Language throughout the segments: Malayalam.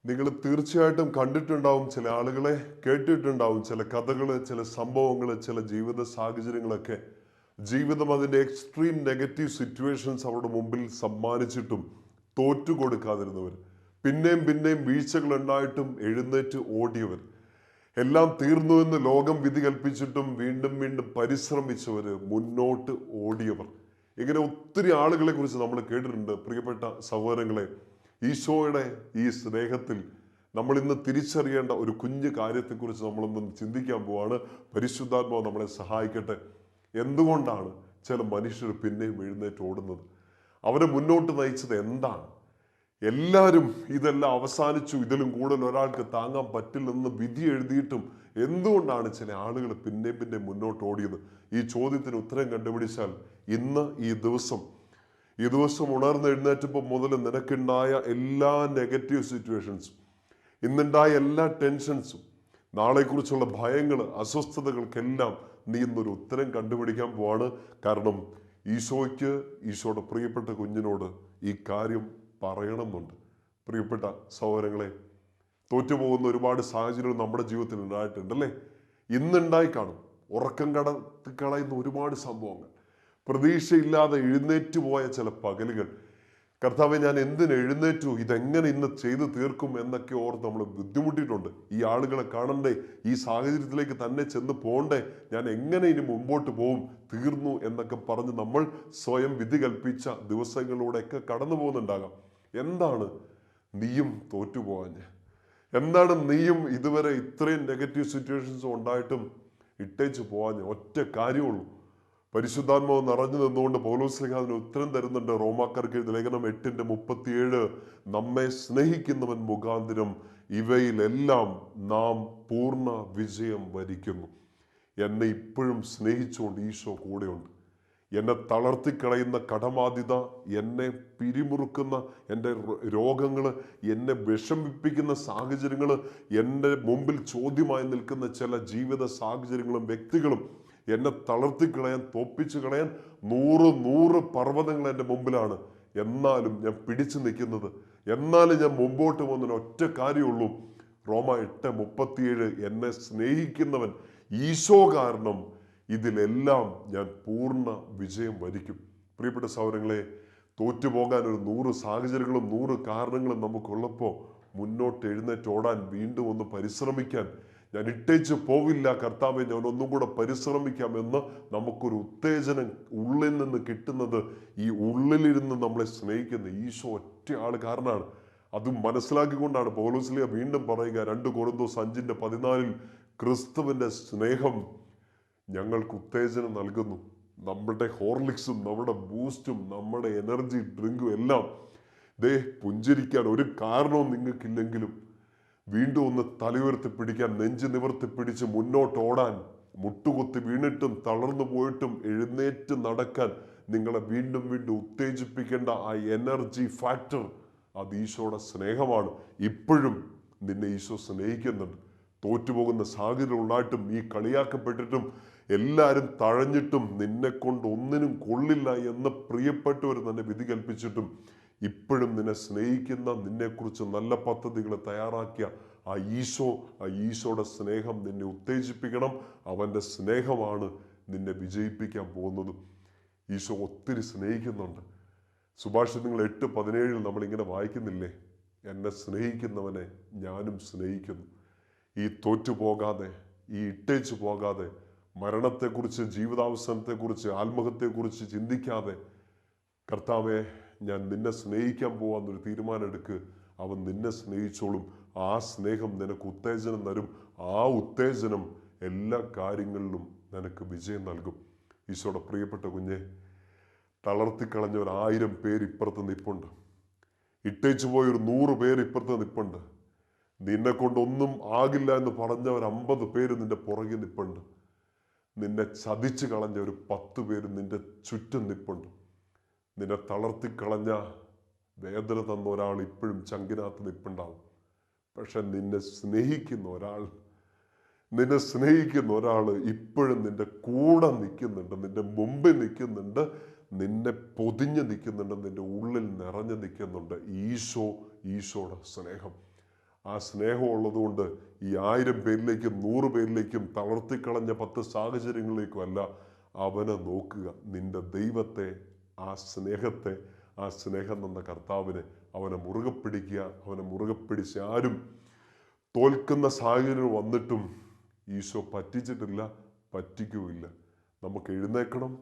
നിങ്ങൾ തീർച്ചയായിട്ടും കണ്ടിട്ടുണ്ടാവും, ചില ആളുകളെ കേട്ടിട്ടുണ്ടാവും, ചില കഥകൾ, ചില സംഭവങ്ങൾ, ചില ജീവിത സാഹചര്യങ്ങളൊക്കെ. ജീവിതം അതിൻ്റെ എക്സ്ട്രീം നെഗറ്റീവ് സിറ്റുവേഷൻസ് അവരുടെ മുമ്പിൽ സമ്മാനിച്ചിട്ടും തോറ്റു കൊടുക്കാതിരുന്നവർ, പിന്നെയും പിന്നെയും വീഴ്ചകൾ ഉണ്ടായിട്ടും എഴുന്നേറ്റ് ഓടിയവർ, എല്ലാം തീർന്നു എന്ന് ലോകം വിധി കൽപ്പിച്ചിട്ടും വീണ്ടും വീണ്ടും പരിശ്രമിച്ചവർ, മുന്നോട്ട് ഓടിയവർ, ഇങ്ങനെ ഒത്തിരി ആളുകളെ കുറിച്ച് നമ്മൾ കേട്ടിട്ടുണ്ട്. പ്രിയപ്പെട്ട സഹോദരങ്ങളെ, ഈശോയുടെ ഈ സ്നേഹത്തിൽ നമ്മൾ ഇന്ന് തിരിച്ചറിയേണ്ട ഒരു കുഞ്ഞു കാര്യത്തെക്കുറിച്ച് നമ്മളൊന്ന് ചിന്തിക്കാൻ പോവാണ്. പരിശുദ്ധാത്മാവ് നമ്മളെ സഹായിക്കട്ടെ. എന്തുകൊണ്ടാണ് ചില മനുഷ്യർ പിന്നെയും എഴുന്നേറ്റ് ഓടുന്നത്? അവരെ മുന്നോട്ട് നയിച്ചത് എന്താണ്? എല്ലാവരും ഇതെല്ലാം അവസാനിച്ചു, ഇതിലും കൂടുതൽ ഒരാൾക്ക് താങ്ങാൻ പറ്റില്ലെന്ന് വിധി എഴുതിയിട്ടും എന്തുകൊണ്ടാണ് ചില ആളുകൾ പിന്നെയും പിന്നെ മുന്നോട്ട് ഓടിയത്? ഈ ചോദ്യത്തിന് ഉത്തരം കണ്ടുപിടിച്ചാൽ ഇന്ന് ഈ ദിവസം ഉണർന്ന് എഴുന്നേറ്റപ്പോൾ മുതൽ നിനക്കുണ്ടായ എല്ലാ നെഗറ്റീവ് സിറ്റുവേഷൻസും, ഇന്നുണ്ടായ എല്ലാ ടെൻഷൻസും, നാളെക്കുറിച്ചുള്ള ഭയങ്ങൾ, അസ്വസ്ഥതകൾക്കെല്ലാം നീ ഇന്നൊരു ഉത്തരം കണ്ടുപിടിക്കാൻ പോവാണ്. കാരണം ഈശോയുടെ പ്രിയപ്പെട്ട കുഞ്ഞിനോട് ഈ കാര്യം പറയണമെന്നുണ്ട്. പ്രിയപ്പെട്ട സഹോദരങ്ങളെ, തോറ്റുപോകുന്ന ഒരുപാട് സാഹചര്യങ്ങൾ നമ്മുടെ ജീവിതത്തിൽ ഉണ്ടായിട്ടുണ്ടല്ലേ? ഇന്നുണ്ടായി കാണും. ഉറക്കം കളയുന്ന ഒരുപാട് സംഭവങ്ങൾ, പ്രതീക്ഷയില്ലാതെ എഴുന്നേറ്റ് പോയ ചില പകലുകൾ. കർത്താവെ, ഞാൻ എന്തിന് എഴുന്നേറ്റു, ഇതെങ്ങനെ ഇന്ന് ചെയ്തു തീർക്കും എന്നൊക്കെ ഓർത്ത് നമ്മൾ ബുദ്ധിമുട്ടിയിട്ടുണ്ട്. ഈ ആളുകളെ കാണണ്ടേ, ഈ സാഹചര്യത്തിലേക്ക് തന്നെ ചെന്ന് പോകണ്ടേ, ഞാൻ എങ്ങനെ ഇനി മുമ്പോട്ട് പോവും, തീർന്നു എന്നൊക്കെ പറഞ്ഞ് നമ്മൾ സ്വയം വിധി കൽപ്പിച്ച ദിവസങ്ങളിലൂടെയൊക്കെ കടന്നു പോകുന്നുണ്ടാകാം. എന്താണ് നീയും തോറ്റുപോകാഞ്ഞ്? എന്താണ് നീയും ഇതുവരെ ഇത്രയും നെഗറ്റീവ് സിറ്റുവേഷൻസ് ഉണ്ടായിട്ടും ഇട്ടേച്ച് പോകാഞ്ഞ്? ഒറ്റ കാര്യമുള്ളൂ. പരിശുദ്ധാത്മാവ് നിറഞ്ഞു നിന്നുകൊണ്ട് പൗലോസ്ലീഹ അതിന് ഉത്തരം തരുന്നുണ്ട്. റോമാക്കാർക്ക് എഴുതിയ ലേഖനം 8:37, നമ്മെ സ്നേഹിക്കുന്നവൻ മുഖാന്തരം ഇവയിലെല്ലാം നാം പൂർണ്ണ വിജയം വരിക്കുന്നു. എന്നെ ഇപ്പോഴും സ്നേഹിച്ചുകൊണ്ട് ഈശോ കൂടെയുണ്ട്. എന്നെ തളർത്തിക്കളയുന്ന കടബാധ്യത, എന്നെ പിരിമുറുക്കുന്ന എൻ്റെ രോഗങ്ങൾ, എന്നെ വിഷമിപ്പിക്കുന്ന സാഹചര്യങ്ങൾ, എൻ്റെ മുമ്പിൽ ചോദ്യമായി നിൽക്കുന്ന ചില ജീവിത സാഹചര്യങ്ങളും വ്യക്തികളും എന്നെ തളർത്തിക്കളയാൻ, തോപ്പിച്ചു കളയാൻ 100 പർവ്വതങ്ങൾ എൻ്റെ മുമ്പിലാണ്. എന്നാലും ഞാൻ പിടിച്ചു നിൽക്കുന്നത്, എന്നാലും ഞാൻ മുമ്പോട്ട് പോകുന്നതിന് ഒറ്റ കാര്യമുള്ളൂ. റോമ 8:37, എന്നെ സ്നേഹിക്കുന്നവൻ ഈശോ കാരണം ഇതിലെല്ലാം ഞാൻ പൂർണ്ണ വിജയം വരിക്കും. പ്രിയപ്പെട്ട സഹോദരങ്ങളെ, തോറ്റുപോകാൻ ഒരു 100 സാഹചര്യങ്ങളും 100 കാരണങ്ങളും നമുക്കുള്ളപ്പോൾ മുന്നോട്ട് എഴുന്നേറ്റ് ഓടാൻ, വീണ്ടും ഒന്ന് പരിശ്രമിക്കാൻ, ഞാൻ ഇട്ടേച്ച് പോവില്ല കർത്താവെ, ഞാൻ ഒന്നും കൂടെ പരിശ്രമിക്കാമെന്ന് നമുക്കൊരു ഉത്തേജനം ഉള്ളിൽ നിന്ന് കിട്ടുന്നത് ഈ ഉള്ളിലിരുന്ന് നമ്മളെ സ്നേഹിക്കുന്ന ഈശോ ഒറ്റ ആൾ കാരണമാണ്. അതും മനസ്സിലാക്കിക്കൊണ്ടാണ് പൗലോസ്ലീഹ വീണ്ടും പറയുക 2 കൊരിന്തോസ് 5:14, ക്രിസ്തുവിൻ്റെ സ്നേഹം ഞങ്ങൾക്ക് ഉത്തേജനം നൽകുന്നു. നമ്മുടെ ഹോർലിക്സും നമ്മുടെ ബൂസ്റ്റും നമ്മുടെ എനർജി ഡ്രിങ്കും എല്ലാം പുഞ്ചിരിക്കാൻ ഒരു കാരണവും നിങ്ങൾക്കില്ലെങ്കിലും വീണ്ടും ഒന്ന് തലയുയർത്തി പിടിക്കാൻ, നെഞ്ചു നിവർത്തി പിടിച്ച് മുന്നോട്ട് ഓടാൻ, മുട്ടുകുത്തി വീണിട്ടും തളർന്നു പോയിട്ടും എഴുന്നേറ്റ് നടക്കാൻ നിങ്ങളെ വീണ്ടും വീണ്ടും ഉത്തേജിപ്പിക്കേണ്ട ആ എനർജി ഫാക്ടർ, അത് ഈശോയുടെ സ്നേഹമാണ്. ഇപ്പോഴും നിന്നെ ഈശോ സ്നേഹിക്കുന്നുണ്ട്. തോറ്റുപോകുന്ന സാഹചര്യം ഉണ്ടായിട്ടും, ഈ കളിയാക്കപ്പെട്ടിട്ടും, എല്ലാവരും തഴഞ്ഞിട്ടും, നിന്നെ കൊണ്ട് ഒന്നിനും കൊള്ളില്ല എന്ന് പ്രിയപ്പെട്ടവർ തന്നെ വിധി കൽപ്പിച്ചിട്ടും ഇപ്പോഴും നിന്നെ സ്നേഹിക്കുന്ന, നിന്നെക്കുറിച്ച് നല്ല പദ്ധതികൾ തയ്യാറാക്കിയ ആ ഈശോയുടെ സ്നേഹം നിന്നെ ഉത്തേജിപ്പിക്കണം. അവൻ്റെ സ്നേഹമാണ് നിന്നെ വിജയിപ്പിക്കാൻ പോകുന്നതും. ഈശോ ഒത്തിരി സ്നേഹിക്കുന്നുണ്ട്. സുഭാഷിതങ്ങൾ 8:17 നമ്മളിങ്ങനെ വായിക്കുന്നില്ലേ? എന്നെ സ്നേഹിക്കുന്നവനെ ഞാനും സ്നേഹിക്കുന്നു. ഈ തോറ്റുപോകാതെ, ഈ ഇട്ടേച്ചു പോകാതെ, മരണത്തെക്കുറിച്ച്, ജീവിതാവസാനത്തെക്കുറിച്ച്, ആത്മഹത്യയെക്കുറിച്ച് ചിന്തിക്കാതെ, കർത്താവെ, ഞാൻ നിന്നെ സ്നേഹിക്കാൻ പോവാന്നൊരു തീരുമാനം എടുക്ക്. അവൻ നിന്നെ സ്നേഹിച്ചോളും. ആ സ്നേഹം നിനക്ക് ഉത്തേജനം തരും. ആ ഉത്തേജനം എല്ലാ കാര്യങ്ങളിലും നിനക്ക് വിജയം നൽകും. ഈശോയുടെ പ്രിയപ്പെട്ട കുഞ്ഞെ, തളർത്തിക്കളഞ്ഞ 1000 പേര് ഇപ്പുറത്ത് നിൽപ്പുണ്ട്. ഇട്ടേച്ചു പോയൊരു 100 പേര് ഇപ്പുറത്ത് നിൽപ്പുണ്ട്. നിന്നെ കൊണ്ടൊന്നും ആകില്ല എന്ന് പറഞ്ഞ 50 പേര് നിന്റെ പുറകിൽ നിൽപ്പുണ്ട്. നിന്നെ ചതിച്ചു കളഞ്ഞ 10 പേര് നിന്റെ ചുറ്റും നിൽപ്പുണ്ട്. നിന്നെ തളർത്തിക്കളഞ്ഞ, വേദന തന്ന ഒരാൾ ഇപ്പോഴും ചങ്കിനകത്ത് നിൽപ്പുണ്ടാവും. പക്ഷെ നിന്നെ സ്നേഹിക്കുന്ന ഒരാൾ ഇപ്പോഴും നിന്റെ കൂടെ നിൽക്കുന്നുണ്ട്, നിന്റെ മുമ്പിൽ നിൽക്കുന്നുണ്ട്, നിന്നെ പൊതിഞ്ഞ് നിൽക്കുന്നുണ്ട്, നിന്റെ ഉള്ളിൽ നിറഞ്ഞു നിൽക്കുന്നുണ്ട്. ഈശോയുടെ സ്നേഹം. ആ സ്നേഹം ഉള്ളതുകൊണ്ട് ഈ 1000 പേരിലേക്കും 100 പേരിലേക്കും തളർത്തിക്കളഞ്ഞ 10 സാഹചര്യങ്ങളിലേക്കും അല്ല അവനെ നോക്കുക. നിന്റെ ദൈവത്തെ, ആ സ്നേഹത്തെ, ആ സ്നേഹം തന്ന കർത്താവിനെ അവനെ മുറുകെ പിടിക്കുക. അവനെ മുറുകെ പിടിച്ച് ആരും തോൽക്കുന്ന സാഹചര്യം വന്നിട്ടും ഈശോ പറ്റിച്ചിട്ടില്ല, പറ്റിക്കുകയില്ല. നമുക്ക് എഴുന്നേൽക്കണം,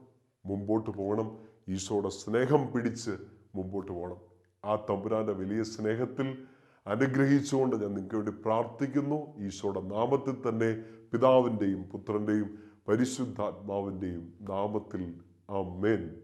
മുമ്പോട്ട് പോകണം, ഈശോയുടെ സ്നേഹം പിടിച്ച് മുമ്പോട്ട് പോകണം. ആ തമ്പുരാന്റെ വലിയ സ്നേഹത്തിൽ അനുഗ്രഹിച്ചുകൊണ്ട് ഞാൻ നിങ്ങൾക്ക് വേണ്ടി പ്രാർത്ഥിക്കുന്നു. ഈശോയുടെ നാമത്തിൽ തന്നെ, പിതാവിൻ്റെയും പുത്രൻ്റെയും പരിശുദ്ധാത്മാവിൻ്റെയും നാമത്തിൽ ആമേൻ.